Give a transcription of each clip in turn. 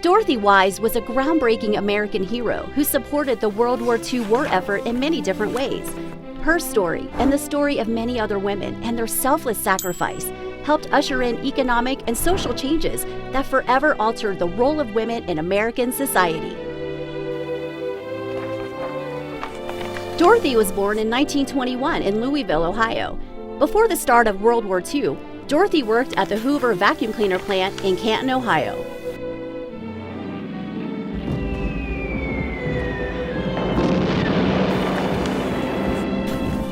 Dorothy Wise was a groundbreaking American hero who supported the World War II war effort in many different ways. Her story, and the story of many other women and their selfless sacrifice, helped usher in economic and social changes that forever altered the role of women in American society. Dorothy was born in 1921 in Louisville, Ohio. Before the start of World War II, Dorothy worked at the Hoover vacuum cleaner plant in Canton, Ohio.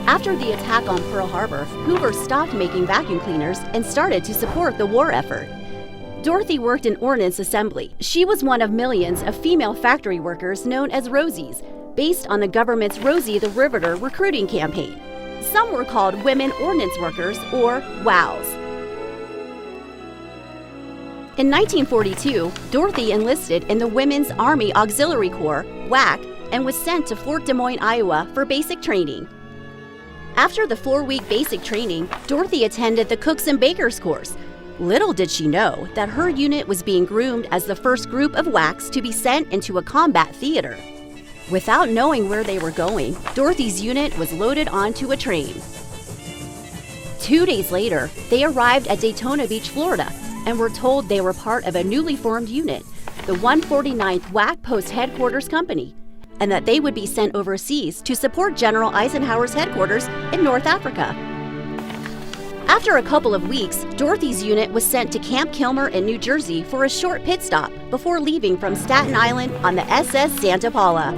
After the attack on Pearl Harbor, Hoover stopped making vacuum cleaners and started to support the war effort. Dorothy worked in ordnance assembly. She was one of millions of female factory workers known as Rosies, based on the government's Rosie the Riveter recruiting campaign. Some were called Women Ordnance Workers, or WOWs. In 1942, Dorothy enlisted in the Women's Army Auxiliary Corps, WAC, and was sent to Fort Des Moines, Iowa for basic training. After the 4-week basic training, Dorothy attended the Cooks and Bakers course. Little did she know that her unit was being groomed as the first group of WACs to be sent into a combat theater. Without knowing where they were going, Dorothy's unit was loaded onto a train. 2 days later, they arrived at Daytona Beach, Florida, and were told they were part of a newly formed unit, the 149th WAC Post Headquarters Company, and that they would be sent overseas to support General Eisenhower's headquarters in North Africa. After a couple of weeks, Dorothy's unit was sent to Camp Kilmer in New Jersey for a short pit stop before leaving from Staten Island on the SS Santa Paula.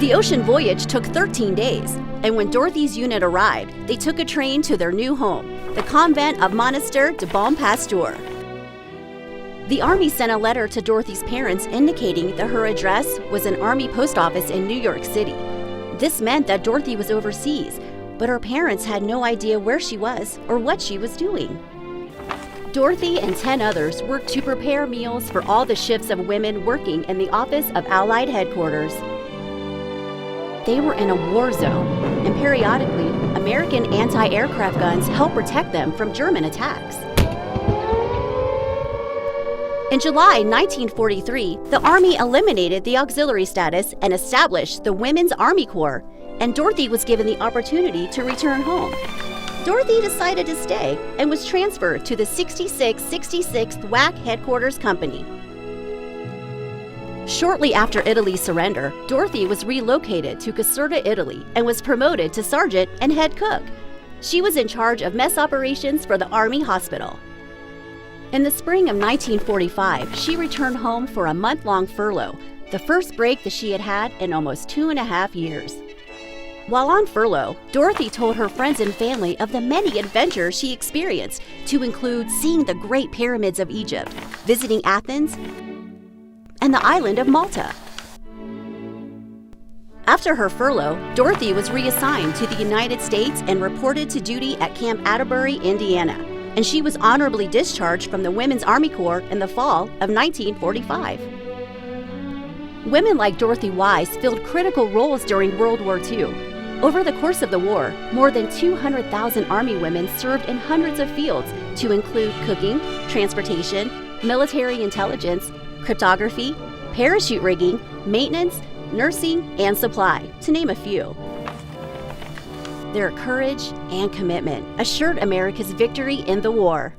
The ocean voyage took 13 days, and when Dorothy's unit arrived, they took a train to their new home, the Convent of Monastère de Bon Pasteur. The Army sent a letter to Dorothy's parents indicating that her address was an Army post office in New York City. This meant that Dorothy was overseas, but her parents had no idea where she was or what she was doing. Dorothy and 10 others worked to prepare meals for all the shifts of women working in the office of Allied headquarters. They were in a war zone, and periodically, American anti-aircraft guns helped protect them from German attacks. In July 1943, the Army eliminated the auxiliary status and established the Women's Army Corps, and Dorothy was given the opportunity to return home. Dorothy decided to stay and was transferred to the 66th WAC Headquarters Company. Shortly after Italy's surrender, Dorothy was relocated to Caserta, Italy, and was promoted to sergeant and head cook. She was in charge of mess operations for the Army Hospital. In the spring of 1945, she returned home for a month-long furlough, the first break that she had had in almost 2.5 years. While on furlough, Dorothy told her friends and family of the many adventures she experienced, to include seeing the Great Pyramids of Egypt, visiting Athens, and the island of Malta. After her furlough, Dorothy was reassigned to the United States and reported to duty at Camp Atterbury, Indiana, and she was honorably discharged from the Women's Army Corps in the fall of 1945. Women like Dorothy Wise filled critical roles during World War II. Over the course of the war, more than 200,000 Army women served in hundreds of fields, to include cooking, transportation, military intelligence, cryptography, parachute rigging, maintenance, nursing, and supply, to name a few. Their courage and commitment assured America's victory in the war.